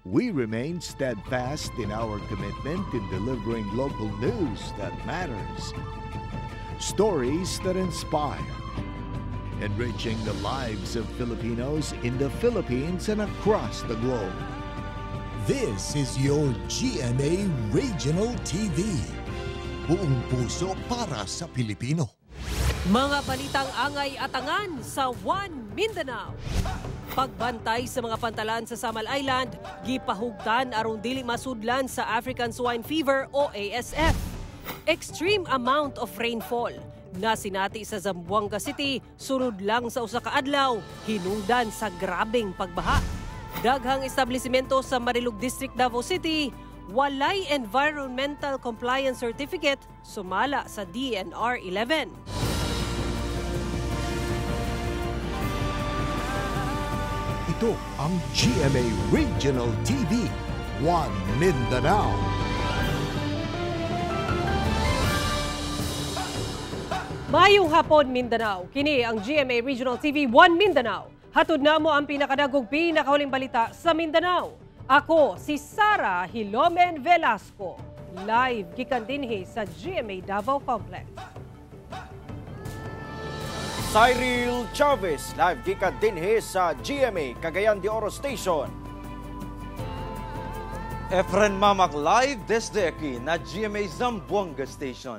We remain steadfast in our commitment in delivering local news that matters. Stories that inspire. Enriching the lives of Filipinos in the Philippines and across the globe. This is your GMA Regional TV. Buong puso para sa Pilipino. Mga balitang angay at angan sa One Mindanao. Pagbantay sa mga pantalan sa Samal Island, gipahugtan aron dili masudlan sa African Swine Fever o ASF. Extreme amount of rainfall na sinati sa Zamboanga City, sunod lang sa usa ka adlaw, hinungdan sa grabeng pagbaha. Daghang establisimento sa Marilug District, Davao City, walay environmental compliance certificate sumala sa DNR 11. Ito ang GMA Regional TV, One Mindanao. Mayong hapon, Mindanao. Kini ang GMA Regional TV, One Mindanao. Hatod na mo ang pinakadagog pinakahuling balita sa Mindanao. Ako si Sara Hilomen Velasco. Live gikan dinhi sa GMA Davao Complex. Cyril Chavez, live gikan dinhi sa GMA Cagayan de Oro Station. Efren Mamak live desde aquí na GMA Zamboanga Station.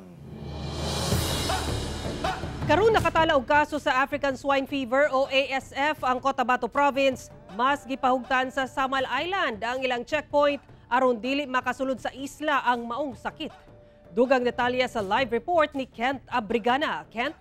Karon nakatala og kaso sa African Swine Fever o ASF ang Cotabato Province. Mas gipahugtan sa Samal Island ang ilang checkpoint aron dili makasulod sa isla ang maong sakit. Dugang detalye sa live report ni Kent Abrigana. Kent?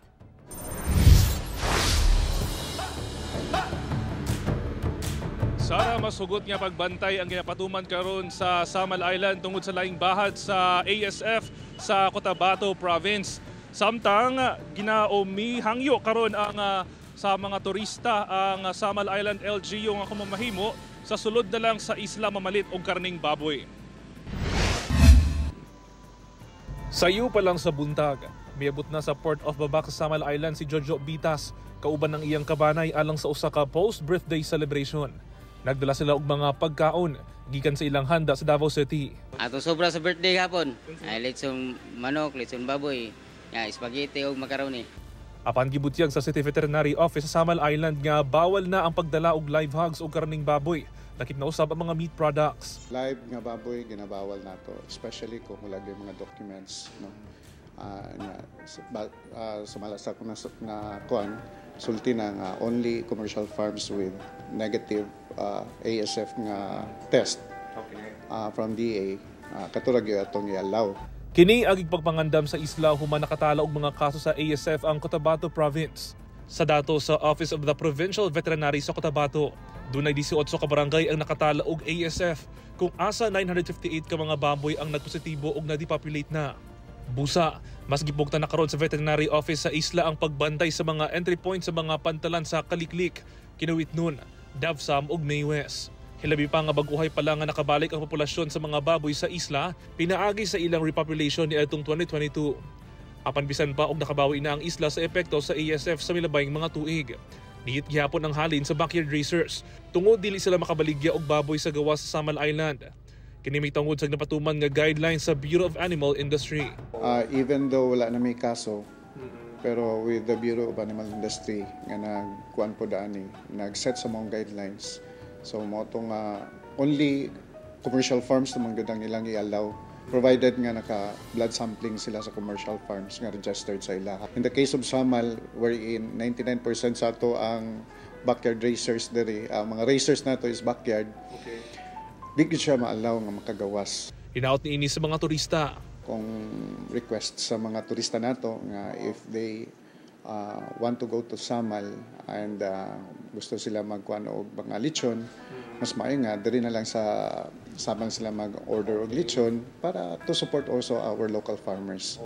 Sara, masugot nga pagbantay ang ginapatuman karon sa Samal Island tungod sa laing bahad sa ASF sa Cotabato Province. Samtang ginaumihangyo karon ang sa mga turista ang Samal Island LGU nga kumamahimo sa sulod na lang sa isla mamalit og karning baboy. Sayo pa lang sa buntag, miabot na sa Port of Babak sa Samal Island si Jojo Bitas, kauban ng iyang kabanay alang sa usa ka post-birthday celebration. Nagdala sila og mga pagkaon gikan sa ilang handa sa Davao City. Ato sobra sa birthday hapon. Ay lechon manok, lechon baboy, spaghetti ug macaroni. Apan gibutyag sa City Veterinary Office sa Samal Island nga bawal na ang pagdala og live hogs o karning baboy. Lakip na usab ang mga meat products. Live nga baboy ginabawal nato, especially kung wala gyud mga documents, no. Sumalasa ko na kuan sulti na nga only commercial farms with negative ASF nga test from DA katulad gyud atong i-allow. Kini agig pagpangandam sa isla human nakatala og mga kaso sa ASF ang Cotabato Province. Sa dato sa Office of the Provincial Veterinary sa Cotabato, dunay 18 ka barangay ang nakatala og ASF kung asa 958 ka mga baboy ang nagpositibo og na-depopulate na. Busa, mas gibugtan na karon sa Veterinary Office sa isla ang pagbantay sa mga entry points sa mga pantalan sa Kaliklik, Kinuwit nun, Davsam ug May West. Hilabi pa nga baguhay pa lang nga nakabalik ang populasyon sa mga baboy sa isla, pinaagi sa ilang repopulation ni atong 2022. Apan bisan pa og nakabawi na ang isla sa epekto sa ASF sa milabayng mga tuig. Nihit gihapon ang halin sa backyard racers, tungod dili sila makabaligya og baboy sa gawas sa Samal Island. Kini may tungod sa napatuman nga guidelines sa Bureau of Animal Industry. Even though wala na may kaso, pero with the Bureau of Animal Industry nga nagkuan po daani, nag-set sa mga guidelines. So mo tong only commercial farms naman gud ang ilang i-allow, provided nga naka-blood sampling sila sa commercial farms nga registered sa ila. In the case of Samal, wherein 99% sa ato ang backyard racers diri, mga racers nato is backyard. Okay. Di siya maalaw nga makagawas. Hinaot ni ini sa mga turista. Kung request sa mga turista nato nga if they want to go to Samal and gusto sila magkuan og mga lechon, mas maayo nga diri na lang sa sabang sila mag-order og lechon para to support also our local farmers.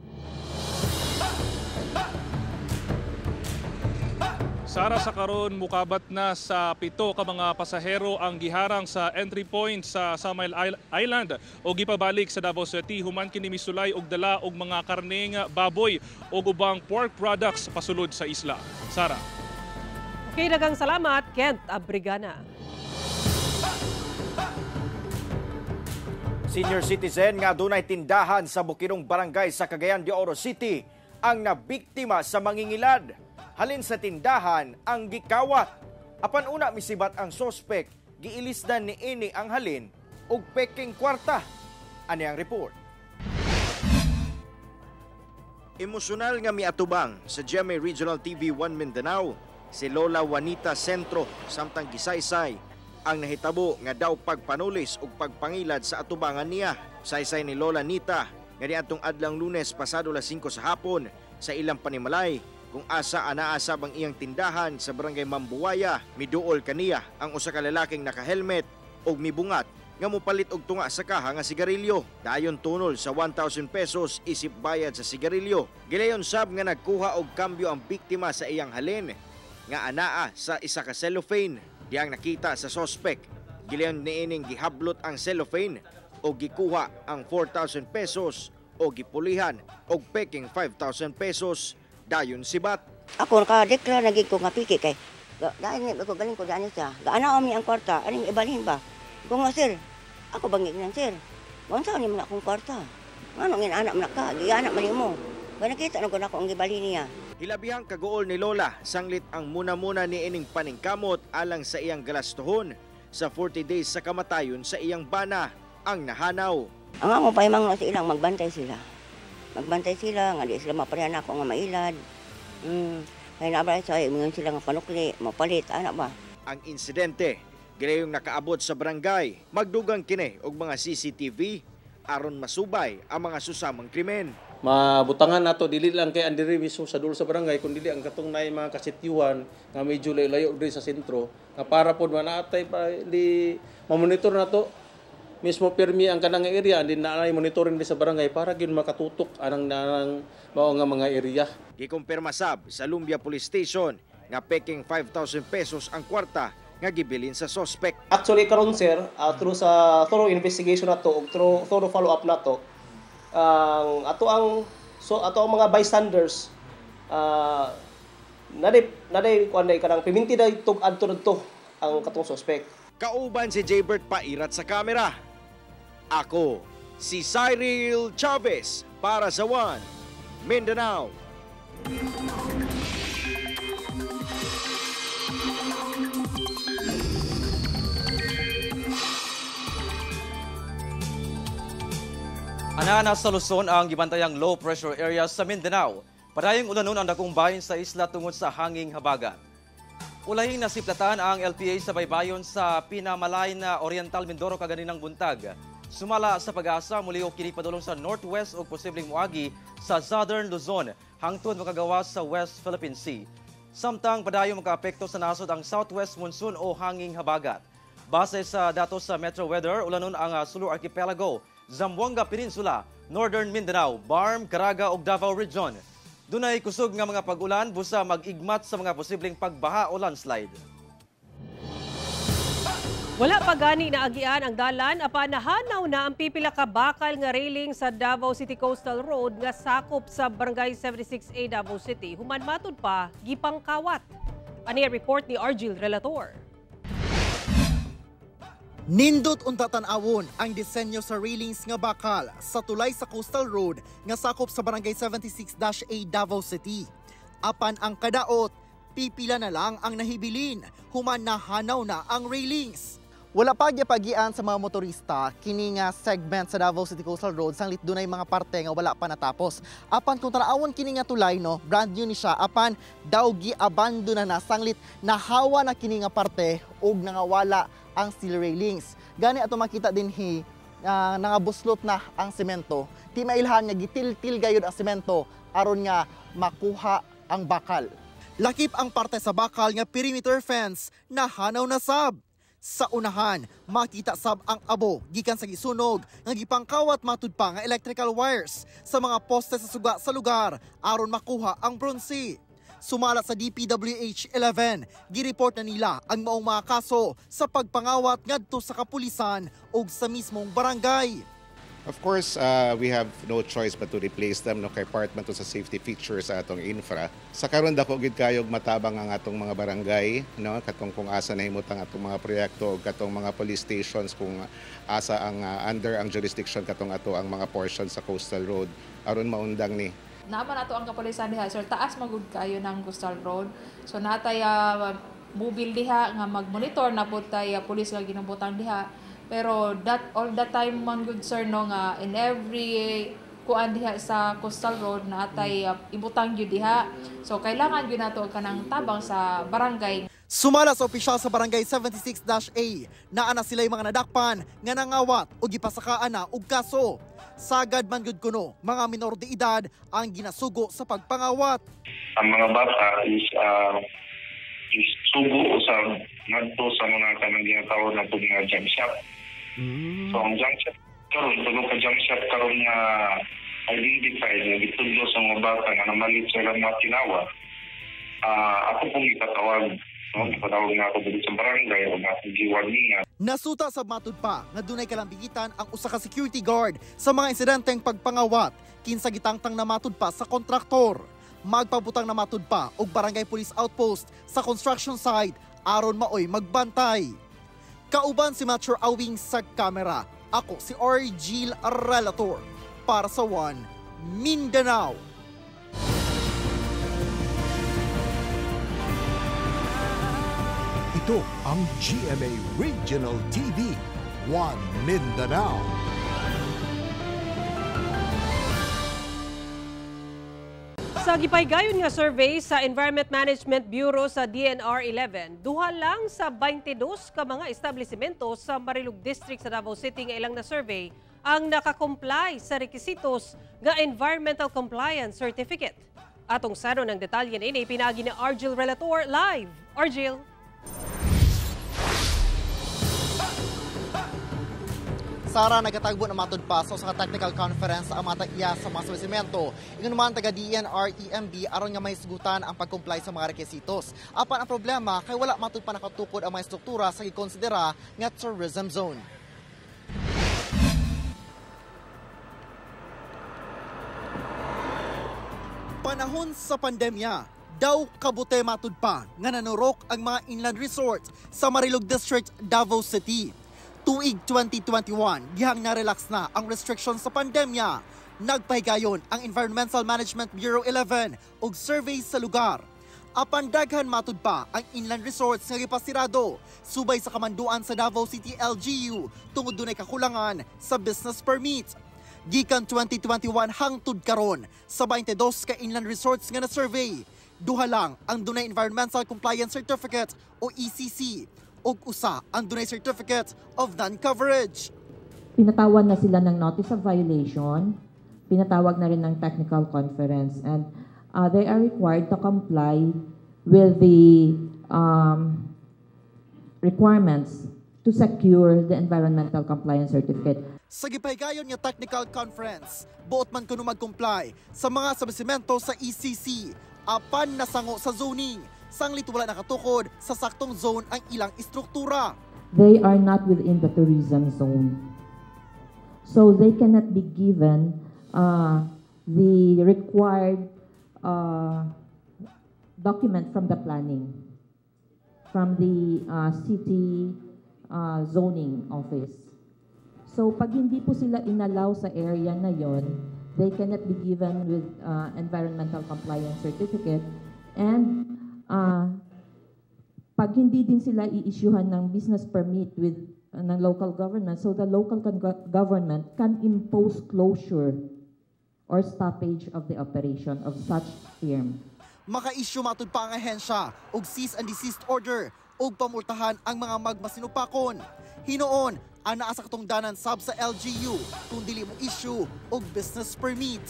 Sara, sa karon mukabat na sa 7 ka mga pasahero ang giharang sa entry point sa Samal Island o gipabalik sa Davao City human kini misulay og dala og mga karneng baboy o ubang pork products pasulod sa isla. Sara. Okay, daghang salamat Kent Abrigana. Senior citizen nga dunay tindahan sa Bukidnon Barangay sa Cagayan de Oro City ang nabiktima sa mangingilad. Halin sa tindahan ang gikawat. Apan una misibat ang sospek, giilisdan ni ini ang halin og peking kwarta. Ani ang report. Emosyonal nga miatubang sa GMA Regional TV 1 Mindanao si Lola Juanita Centro samtang gisaysay ang nahitabo nga daw pagpanulis ug pagpangilad sa atubangan niya. Saysay ni Lola Nita nga niadtong adlang Lunes pasado alas 5 sa hapon sa ilang panimalay kung asa anaasab ang iyang tindahan sa barangay Mambuaya. Miduol kaniya ang usa ka lalaking naka-helmet ug mibungat nga mopalit og tunga sa kaha nga sigarilyo. Dayon tunol sa 1,000 pesos isip bayad sa sigarilyo. Gilayon sab nga nagkuha og kambyo ang biktima sa iyang halin nga anaa sa isa ka cellophane. Diyang nakita sa sospek, gilayon niining gihablot ang cellophane o gikuha ang 4,000 pesos o gipulihan og peking 5,000 pesos. Dayon sibat. Ako nakadeklara nagig ko nga piki kay dahil ako galing ko daan siya. Gaana mi ang kwarta, aning ibalhin ba? Kung nga sir, ako bangig nan sir. Unsa ni man akong kwarta? Ngano ngin anak man ka, giana man nimo. Kaya nakita na ko ang gibalhin niya. Hilabihang kagool ni Lola, sanglit ang muna-muna ni ining paningkamot alang sa iyang galastuhon sa 40 days sa kamatayon sa iyang bana ang nahanaw. Ang amo pahimang na sa ilang magbantay sila. Magbantay sila, nga di sila maparehan ako nga mailad. Kaya nabray sa mga sila nga panukli, mapalit, anak ba? Ang insidente, gilayong nakaabot sa barangay, magdugang kini og mga CCTV aron masubay ang mga susamang krimen. Mabutangan nato dili lang kay andiri mismo sa dulo sa barangay kundi dili ang katong nay mga kasityuhan nga medyo layo diri sa sentro nga para pod manatay pa di mamonitor nato mismo permi ang kanang area din na monitoring di sa barangay para gyud makatutok anang mao nga mga area. Gikumpirma sab sa Lumbia Police Station nga peking 5,000 pesos ang kwarta nga gibilin sa suspect. Actually karon sir, through sa thorough investigation nato ug thorough follow up nato ato ang mga bystanders naday kuanday kanang piminti day tug adto ang katong suspect. Kauban si Jaybert Pairat sa kamera. Ako si Cyril Chavez para sa One Mindanao. Anana sa Luzon ang gibantayang low pressure area sa Mindanao. Padayong ulanon ang dakong bahin sa isla tungod sa hanging habagat. Ulahing nasiplatan ang LPA sa baybayon sa pinamalay na Oriental Mindoro kaganinang buntag. Sumala sa pag-asa muli o kini padulong sa northwest o posibleng muagi sa southern Luzon hangtod makagawas sa West Philippine Sea. Samtang padayong makaapekto sa nasod ang southwest monsoon o hanging habagat. Base sa datos sa Metro Weather, ulanon ang Sulu Archipelago, Zamboanga Peninsula, Northern Mindanao, Barm, Caraga ug Davao Region. Dunay kusog nga mga pag-ulan busa mag-igmat sa mga posibleng pagbaha o landslide. Wala pa gani na agian ang dalan apan nahanaw na ang pipila ka bakal nga railing sa Davao City Coastal Road nga sakop sa Barangay 76A Davao City. Human matud pa gipangkawat. Ani report ni Argil Relator. Nindot unta tan-awon ang disenyo sa railings nga bakal sa tulay sa Coastal Road nga sakop sa Barangay 76-A Davao City. Apan ang kadaot, pipila na lang ang nahibilin, human nahanaw na ang railings. Wala pa gipagian sa mga motorista kini nga segment sa Davao City Coastal Road sanglit dunay mga parte nga wala pa natapos. Apan kung tanaawon kini nga tulay no, brand new ni siya apan daw gi-abandona na sanglit nahawa na kini nga parte ug nangawala ang steel railings. Gani ato makita dinhi nangabuslot na ang semento. Di mailhan nga gitil-til gayud ang semento aron nga makuha ang bakal. Lakip ang parte sa bakal nga perimeter fence nahanaw na sab. Sa unahan, makita sab ang abo gikan sa gisunog nga gipangkawat matud pa nga electrical wires sa mga poste sa suga sa lugar aron makuha ang bronze. Sumala sa DPWH 11, gireport na nila ang maong mga kaso sa pagpangawat ngadto sa kapulisan o sa mismong barangay. Of course, we have no choice but to replace them no kay part man to sa safety features sa atong infra. Sa karon dako gid kayog matabang ang atong mga barangay, no, katong kung asa nahimutang atong mga proyekto ug katong mga police stations kung asa ang under ang jurisdiction katong ato ang mga portion sa coastal road aron maundang ni. Naman ato ang kapulisan diha, sir, taas magud kayo ng coastal road. So natay mobile diha nga mag-monitor na pud tay pulis nga ginabutang diha. Pero all the time man good sir no nga in every kuan diha sa coastal road na atay ibutang gyud diha. So kailangan gyud nato kanang tabang sa barangay. Sumala sa opisyal sa barangay 76-A naa na sila mga nadakpan nga nangawat o gipasakaan na og kaso. Sagad man gyud kuno mga minor de edad ang ginasugo sa pagpangawat. Ang mga bata is sugo sa ngadto sa mga kanang ginatawag na mga junk shop. So ang junk shop karon tulong ka junk shop karon nga identified nga gitudlo sa mga bata nga namalit sa ilang mga tinawa. Ako pong itatawag, no? Itatawag nga ako dito sa barangay o nga giwarningan. Nasuta sa matud pa nga dunay kalambigitan ang usa ka security guard sa mga insidenteng pagpangawat kinsa gitangtang na matud pa sa kontraktor. Magpabutang na matud pa og barangay police outpost sa construction site aron maoy magbantay. Kauban si Metro Awing sa kamera. Ako si Argil Relator para sa One Mindanao. Ito ang GMA Regional TV, One Mindanao. Sa gipaygayon nga survey sa Environment Management Bureau sa DNR-11, duha lang sa 22 ka mga establishmento sa Marilug District sa Davao City nga ilang na survey ang nakakomply sa rekisitos nga Environmental Compliance Certificate. Atong saro ng detalye na ini pinagi ni Argil Relator live. Argil. Sara, nagatagbo na matod pa sa technical conference ang mga iya sa mga establishmento. Ingon naman taga DNR-EMB aron nga may sugutan ang pag-comply sa mga rekisitos. Apan ang problema kay wala matod pa nakatukod ang mga struktura sa gikonsidera nga tourism zone. Panahon sa pandemya, daw kabute matud pa nga nanurok ang mga inland resorts sa Marilug District, Davao City. Tuig 2021, gihang na-relax na ang restrictions sa pandemya. Nagpahigayon ang Environmental Management Bureau 11 og survey sa lugar. Apan daghan matud pa ang inland resorts nga gipasirado subay sa kamanduan sa Davao City LGU tungod dunay kakulangan sa business permit. Gikan 2021 hangtod karon sa 22 ka inland resorts nga na-survey, duha lang ang dunay Environmental Compliance Certificate o ECC. Og usa ang dunay Certificate of Non-Coverage. Pinatawan na sila ng Notice of Violation, pinatawag na rin ng Technical Conference, and they are required to comply with the requirements to secure the Environmental Compliance Certificate. Sa gipahigayon nga Technical Conference, buot man kuno mag-comply sa mga establishmento sa ECC, apan nasango sa zoning. Sanglit wala nakatukod sa saktong zone ang ilang istruktura. They are not within the tourism zone. So they cannot be given the required document from the planning, from the city zoning office. So pag hindi po sila inallow sa area na yon, they cannot be given with environmental compliance certificate, and pag hindi din sila i-issuehan ng business permit with ng local government, so the local government can impose closure or stoppage of the operation of such firm. Maka-issue matud pa ang ahensya og cease and desist order og pamultahan ang mga magmasinupakon. Hinoon, ang naa sa katungdanan sab sa LGU kung dili mo issue og business permit.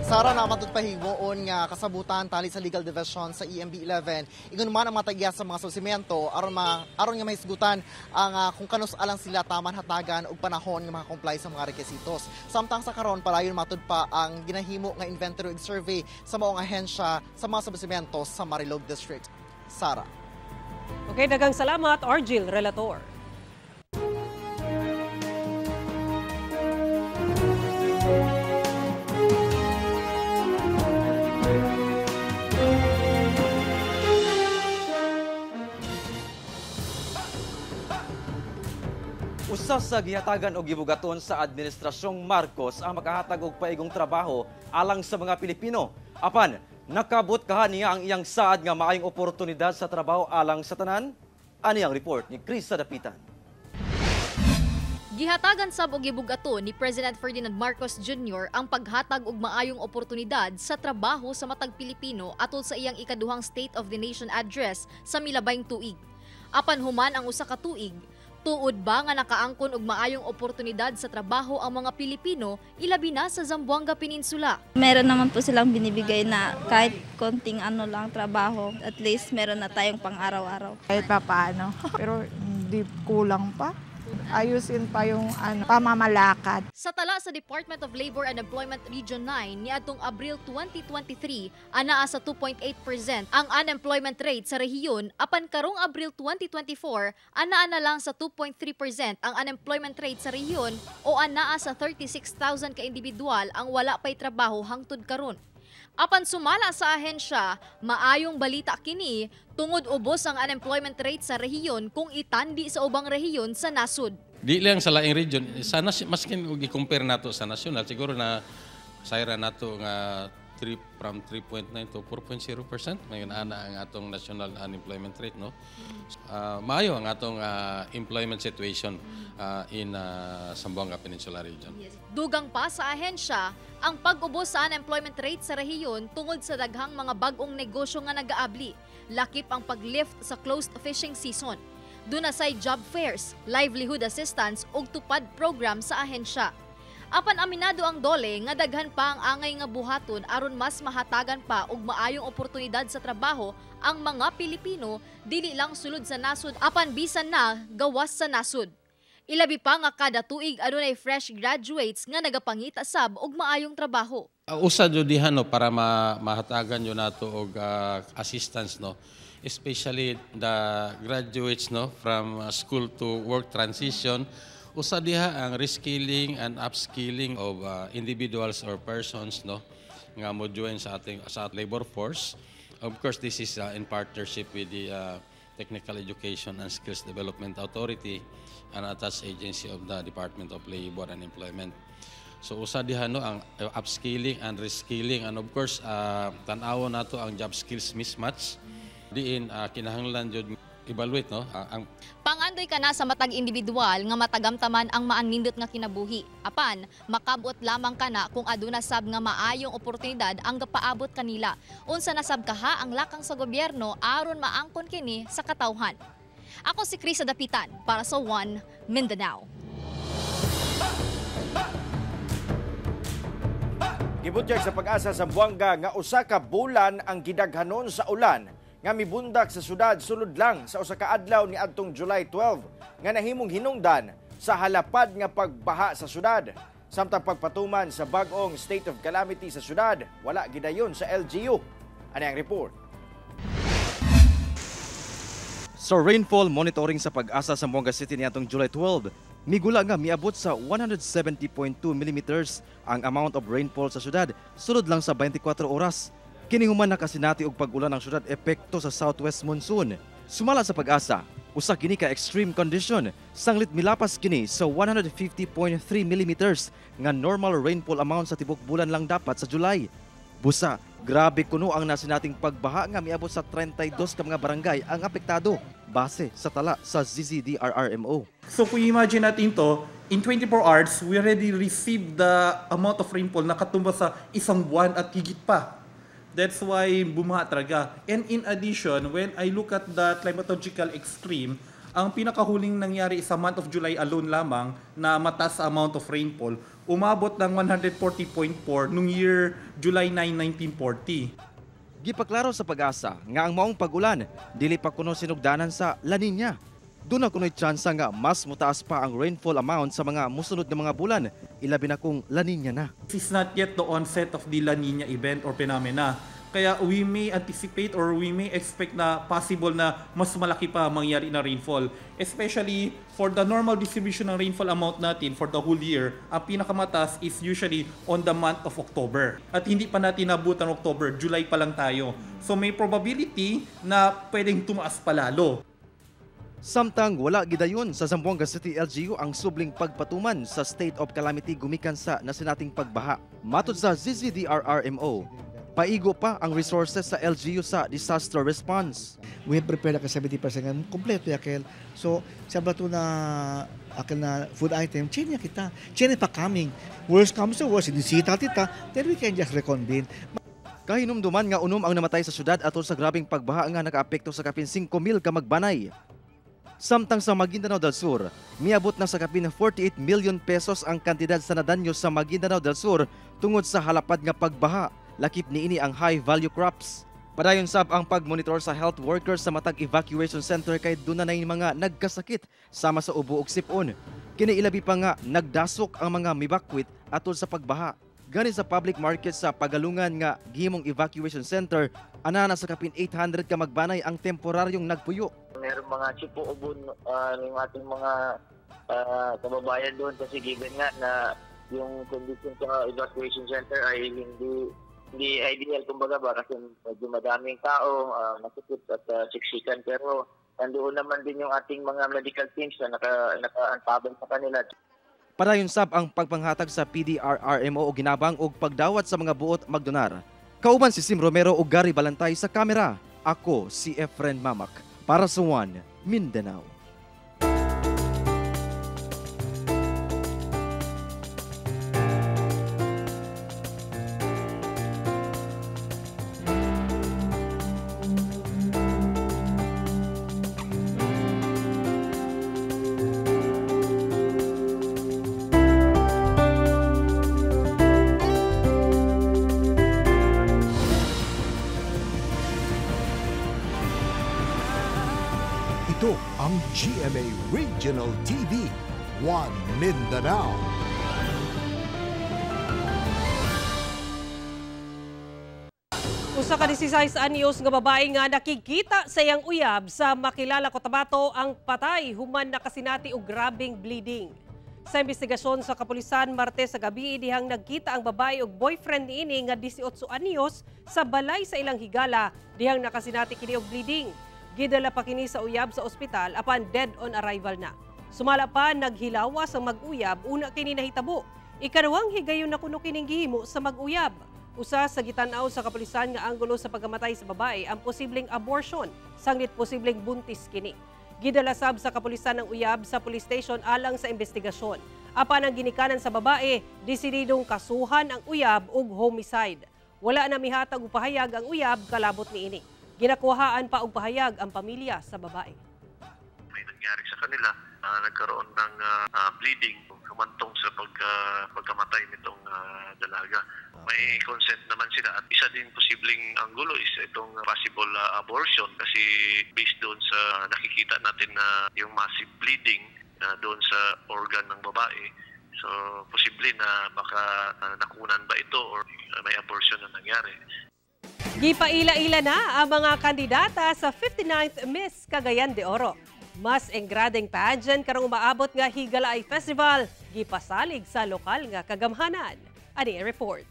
Sara, na matud pahigoon nga kasabutan tali sa legal division sa EMB-11. Ingon man ang matagya sa mga establishmento aron nga mahisgutan ang kung kanus alang sila taman hatagan og panahon nga maka-comply sa mga rekisitos. Samtang sa karon palayon matud pa ang ginahimo nga inventory ug survey sa maong ahensya sa mga establishmento sa Marilug District. Sara. Okay, daghang salamat Argil Relator. Usa sa gihatagan o gibugaton sa Administrasyong Marcos ang makahatag og paigong trabaho alang sa mga Pilipino. Apan, nakabot kaha niya ang iyang saad nga maayong oportunidad sa trabaho alang sa tanan? Ani ang report ni Chris Sadapitan. Gihatagan sab og gibugaton ni President Ferdinand Marcos Jr. ang paghatag og maayong oportunidad sa trabaho sa matag Pilipino atol sa iyang ikaduhang State of the Nation address sa milabayng tuig. Apan human ang usa ka tuig, tuod ba nga nakaangkon og maayong oportunidad sa trabaho ang mga Pilipino ilabi na sa Zamboanga Peninsula? Meron naman po silang binibigay na kahit konting lang trabaho, at least meron na tayong pang-araw-araw. Kahit pa paano, pero hindi kulang pa. Ayusin pa yung pamamalakad. Sa tala sa Department of Labor and Employment Region 9 niadtong Abril 2023, anaa sa 2.8% ang unemployment rate sa rehiyon, apan karong Abril 2024, anaa na lang sa 2.3% ang unemployment rate sa rehiyon o anaa sa 36,000 ka individual ang wala pay trabaho hangtod karon. Apan sumala sa ahensya, maayong balita kini tungod ubos ang unemployment rate sa rehiyon kung itandi sa ubang rehiyon sa nasud. Di lang sa laing region, sana maskin i-compare nato sa national, siguro na sayra nato nga from 3.9 to 4.0%, mayon ana ang atong national unemployment rate, no. Maayo ang atong employment situation in Zamboanga Peninsula region. Dugang pa sa ahensya ang pag-ubos sa unemployment rate sa rehiyon tungod sa daghang mga bag-ong negosyo nga nagaabli, lakip ang pag-lift sa closed fishing season. Dunasay job fairs, livelihood assistance ug tupad program sa ahensya. Apan aminado ang DOLE nga daghan pa ang angay nga buhaton aron mas mahatagan pa og maayong oportunidad sa trabaho ang mga Pilipino dili lang sulod sa nasud apan bisan na gawas sa nasud. Ilabi pa nga kada tuig adunay fresh graduates nga nagapangita sab og maayong trabaho. Usa jud diha no para mahatagan yo nato og assistance, no. Especially the graduates, no, from school to work transition. Usa diha ang reskilling and upskilling of individuals or persons, no, nga mo join sa ating labor force. Of course, this is in partnership with the Technical Education and Skills Development Authority, an attached agency of the Department of Labor and Employment. So usa diha no ang upskilling and reskilling, and of course tan-awon nato ang job skills mismatch. Diin kinahanglan jud evaluate, no, ang pangandoy ka na sa matag individual nga matagamtaman ang maanindot nga kinabuhi. Apan makabot lamang ka na kung aduna sab nga maayong oportunidad ang gapaabot kanila. Unsa na sab kaha ang lakang sa gobyerno aron maangkon kini sa katawhan. Ako si Chris Sadapitan para sa One Mindanao. Gibutyag sa Pag-asa sa Zamboanga nga usa ka bulan ang gidaghanon sa ulan nga mibundak sa syudad sulod lang sa usa ka adlaw ni adtong July 12 nga nahimong hinungdan sa halapad nga pagbaha sa syudad. Samtang pagpatuman sa bag-ong state of calamity sa syudad, wala gidayon sa LGU. Ano ang report? Sa rainfall monitoring sa Pag-asa sa Zamboanga City niadtong July 12, migula nga miabot sa 170.2 mm ang amount of rainfall sa syudad sulod lang sa 24 oras. Kini human nakasinati og pag-ulan ng syudad epekto sa southwest monsoon. Sumala sa Pag-asa, usa kini ka extreme condition, sanglit milapas kini sa 150.3 mm nga normal rainfall amount sa tibok bulan lang dapat sa July. Busa, grabe kuno ang nasinating pagbaha nga miabot sa 32 ka mga barangay ang apektado base sa tala sa ZZDRRMO. So kung imagine natin to, in 24 hours, we already received the amount of rainfall na katumba sa isang buwan at higit pa. That's why bumaha talaga. And in addition, when I look at the climatological extreme, ang pinakahuling nangyari sa month of July alone lamang na mataas amount of rainfall, umabot ng 140.4 nung year July 9, 1940. Gipaklaro sa Pag-asa nga ang maong pag-ulan dili pa kuno sinugdanan sa La Nina. Doon na kuno'y tsansa nga mas mutaas pa ang rainfall amount sa mga musunod na mga bulan, ilabi na kung La Nina na. This is not yet the onset of the La Nina event or phenomena. Kaya we may anticipate or we may expect na possible na mas malaki pa mangyari na rainfall. Especially for the normal distribution ng rainfall amount natin for the whole year, ang pinakamataas is usually on the month of October. At hindi pa natin nabutan October, July pa lang tayo. So may probability na pwedeng tumaas pa lalo. Samtang wala gidayon sa Zamboanga City LGU ang subling pagpatuman sa state of calamity gumikan sa nasinating pagbaha. Matod sa ZZDRRMO, paigo pa ang resources sa LGU sa disaster response. We have prepared ka 70% ng kompleto yakel. So sa bato na akin na food item, chinya kita. Chinya pa coming. Worst comes to worst, inisita tita, then we can just reconvene. Kahinumduman nga unom ang namatay sa syudad atol sa grabing pagbaha nga nakaapekto sa kapin 5,000 ka magbanay. Samtang sa Maguindanao del Sur, miabot na sa kapin 48 million pesos ang kantidad sa nadanyo sa Maguindanao del Sur tungod sa halapad nga pagbaha. Lakip niini ang high value crops. Padayon sab ang pagmonitor sa health workers sa matag evacuation center kay dunay mga nagkasakit sama sa ubo ug sipon. Kini ilabi pa nga nagdasok ang mga mibakwit atol sa pagbaha. Gani sa public market sa Pagalungan nga gihimong evacuation center, anana sa kapin 800 ka magbanay ang temporaryong nagpuyo. Meron mga chipo ubon ng ating mga kababayan doon kasi given nga na yung condition sa evacuation center ay hindi ideal kumbaga ba kasi medyo madaming tao, masakit at siksikan, pero nandoon naman din yung ating mga medical teams na naka-antabang sa kanila. Padayon sab ang pagpanghatag sa PDRRMO o ginabang og pagdawat sa mga buot magdonar. Kauban si Sim Romero ug Gary Balantay sa kamera. Ako si Efren Mamak para sa One Mindanao. Ito ang GMA Regional TV, One Mindanao. Usa ka 16 anyos nga babae nga nakikita sa iyang uyab sa Makilala, Cotabato ang patay human nakasinati og grabing bleeding. Sa investigasyon sa kapulisan Martes sa gabi dihang nagkita ang babae ug boyfriend niini nga 18 anyos sa balay sa ilang higala dihang nakasinati kini og bleeding. Gidala pa kini sa uyab sa ospital apan dead on arrival na. Sumala pa naghilawas ang mag-uyab una kini nahitabo. Ikaduhang higayon na kuno kining gihimo sa mag-uyab. Usa sa gitanaw sa kapulisan nga anggulo sa pagkamatay sa babae ang posibleng abortion, sanglit posibleng buntis kini. Gidala sab sa kapulisan ng uyab sa police station alang sa investigasyon. Apan ang ginikanan sa babae, desididong kasuhan ang uyab ug homicide. Wala na mihatag og pahayag ang uyab kalabot niini. Ginakuhaan pa og pahayag ang pamilya sa babae. May nangyari sa kanila, nagkaroon ng bleeding kumantong sa pagkamatay nitong dalaga. May consent naman sila at isa din posibleng anggulo is itong possible abortion kasi based doon sa nakikita natin na yung massive bleeding doon sa organ ng babae. So posible na baka nakunan ba ito or may abortion na nangyari. Gipaila-ila na ang mga kandidata sa 59th Miss Cagayan de Oro. Mas engradeng pageant karong umaabot nga Higalaay Festival, gipasalig sa lokal nga kagamhanan. Ani report.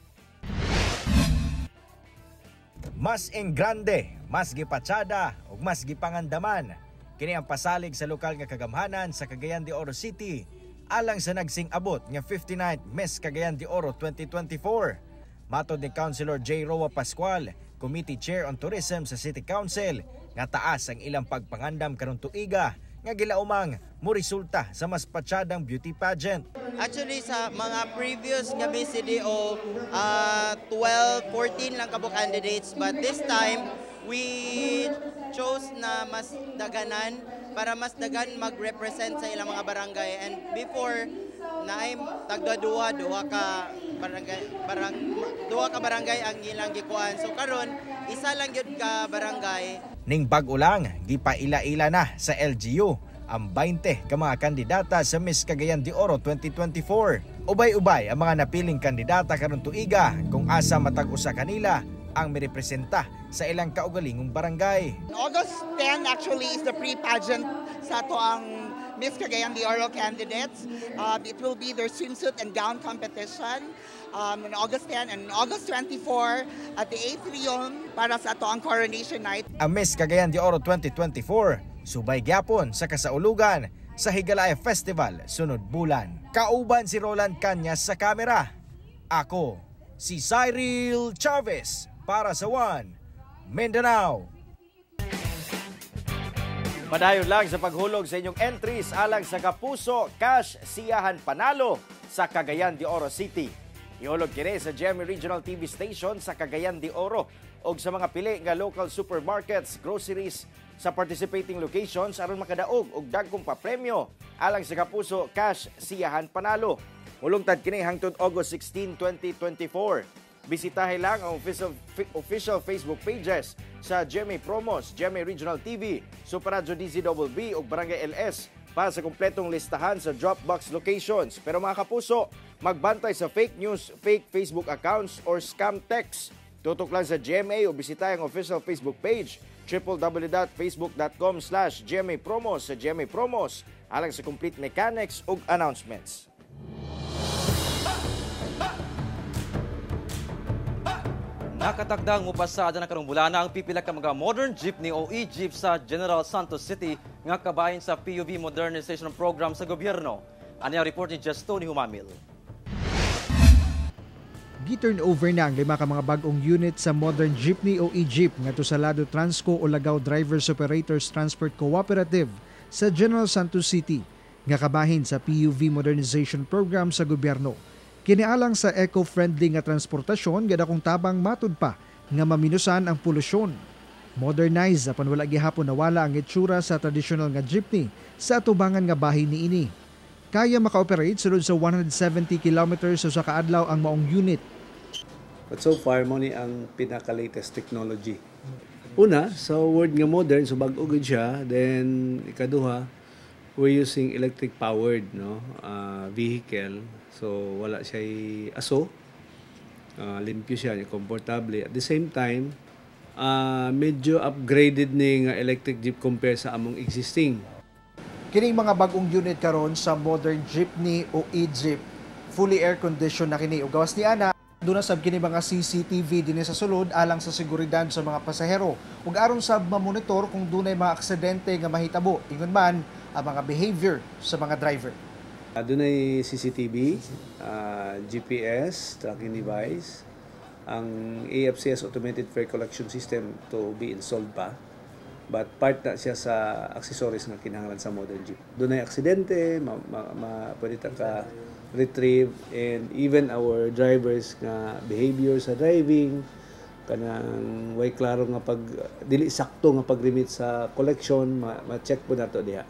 Mas enggrande, mas gipatsada ug mas gipangandaman kini ang pasalig sa lokal nga kagamhanan sa Cagayan de Oro City alang sa nagsing-abot nga 59th Miss Cagayan de Oro 2024. Matod ni Councilor J. Roa Pascual, Committee Chair on Tourism sa City Council, nga taas ang ilang pagpangandam karong tuiga nga gilaumang mo resulta sa mas patsadang beauty pageant. Actually sa mga previous nga BCDO, 12, 14 lang kabo candidates, but this time we chose na mas daganan para mas dagan mag-represent sa ilang mga barangay, and before naay tagduha ka barangay ang ilang gikuan. So karon isa lang gyud ka barangay. Ning bag-o lang gipaila-ila na sa LGU ang 20 ka mga kandidata sa Miss Cagayan de Oro 2024. Ubay-ubay ang mga napiling kandidata karon tuiga kung asa matag usa kanila ang mirepresenta sa ilang kaugalingong barangay. August 10 actually is the pre-pageant sa to ang Miss Cagayan de Oro candidates. It will be their swimsuit and gown competition on August 10 and August 24 at the Atrium para sa to ang coronation night. Ang Miss Cagayan de Oro 2024 Subay gyapon sa kasaulugan sa Higalaya Festival sunod bulan. Kauban si Roland Cañas sa kamera. Ako si Cyril Chavez para sa One Mindanao. Padayon lang sa paghulog sa inyong entries alang sa Kapuso Cash Siyahan Panalo sa Cagayan de Oro City. Ihulog kini sa GMA Regional TV Station sa Cagayan de Oro o sa mga pili nga local supermarkets, groceries sa participating locations aron makadaog og dagkong papremyo alang sa Kapuso Cash Siyahan Panalo. Mulungtad kini hangtod August 16, 2024. Bisitahin lang ang official Facebook pages sa GMA Promos, GMA Regional TV, Super Radio DZBB o Barangay LS para sa kumpletong listahan sa Dropbox locations. Pero mga kapuso, magbantay sa fake news, fake Facebook accounts or scam texts. Tutok lang sa GMA o bisitahin ang official Facebook page www.facebook.com/GMA Promos sa GMA Promos alang sa complete mechanics ug announcements. Nakatakdang mupasada na karong bulana ang pipila ka mga modern jeepney o e-jeep sa General Santos City nga kabahin sa PUV Modernization Program sa gobyerno. Ano ang report ni Justo ni Humamil? Gi-turnover na ang 5 ka mga bagong unit sa modern jeepney o e-jeep ngadto sa Lado Transco o Lagaw Drivers Operators Transport Cooperative sa General Santos City nga kabahin sa PUV Modernization Program sa gobyerno. Kinialang sa eco-friendly nga transportasyon gada kung tabang matud pa nga maminusan ang polusyon. Modernize apan wala gihapon nawala ang itsura sa traditional nga jeepney sa atubangan nga bahin niini. Kaya maka-operate sulod sa 170 kilometers sa kaadlaw ang maong unit. But so far mo ni ang pinaka-latest technology. Una, sa word nga modern, so bag-o gid siya, then ikaduha, we're using electric powered vehicle. So wala siya aso, limpyo siya, komportable. At the same time, medyo upgraded ni nga electric jeep compare sa among existing. Kining mga bagong unit karon sa modern jeepney o e-jeep, fully air-conditioned na kini. O gawas ni ana, doon na sab kini mga CCTV din sa sulod alang sa seguridad sa mga pasahero. Ug aron sab ma-monitor kung dunay mga aksidente nga mahitabo, ingon man ang mga behavior sa mga driver. Doon ay CCTV, GPS, tracking device, ang AFCS Automated Fare Collection System to be installed pa. But part na siya sa accessories na kinahanglan sa modern jeep. Doon ay aksidente, pwede ka retrieve, and even our drivers nga behavior sa driving, kanang way klaro nga pag dili sakto nga pag-remit sa collection, ma-check po nato diha.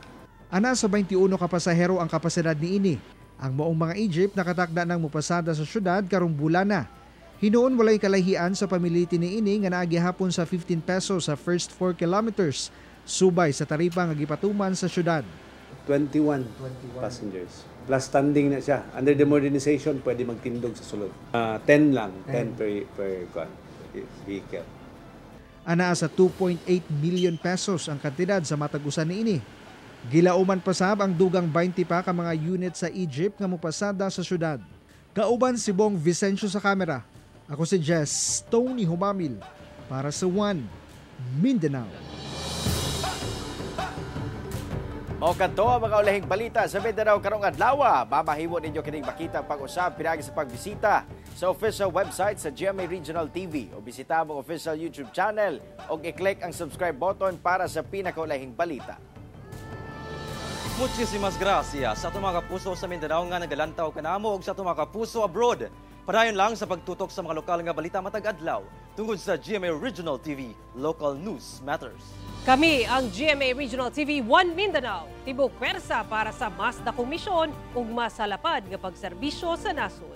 Ana sa 21 ka pasahero ang kapasidad niini. Ang maong mga e-jeep nakatakda ng mupasada sa syudad karong bulana. Hinuon walay kalahian sa pamiliti niini nga naagi hapon sa 15 pesos sa first 4 kilometers, subay sa taripa nga gipatuman sa syudad. 21 passengers. Plus standing na siya. Under the modernization, pwede magtindog sa sulod. 10 lang, 10 per vehicle. Ana sa 2.8 million pesos ang kantidad sa matag-usan niini. Gilauman pasab ang dugang 20 pa ka mga unit sa e-jeep nga mopasada sa syudad. Kauban si Bong Vicencio sa kamera. Ako si Jess Tony Humamil para sa One Mindanao. O kanto ang mga ulahing balita sa Mindanao karong adlaw. Mamahimo ninyo kining makita pag-usab pinagi sa pagbisita sa official website sa GMA Regional TV o bisita ang official YouTube channel o i-click ang subscribe button para sa pinakaulahing balita. Muchísimas gracias sa mga kapuso sa Mindanao nga nagalantaw kanamo ug sa mga kapuso abroad. Padayon lang sa pagtutok sa mga lokal nga balita matag adlaw tungod sa GMA Regional TV, Local News Matters. Kami ang GMA Regional TV 1 Mindanao, tibok pwersa para sa mas dakong misyon ug mas halapad nga pagserbisyo sa nasod.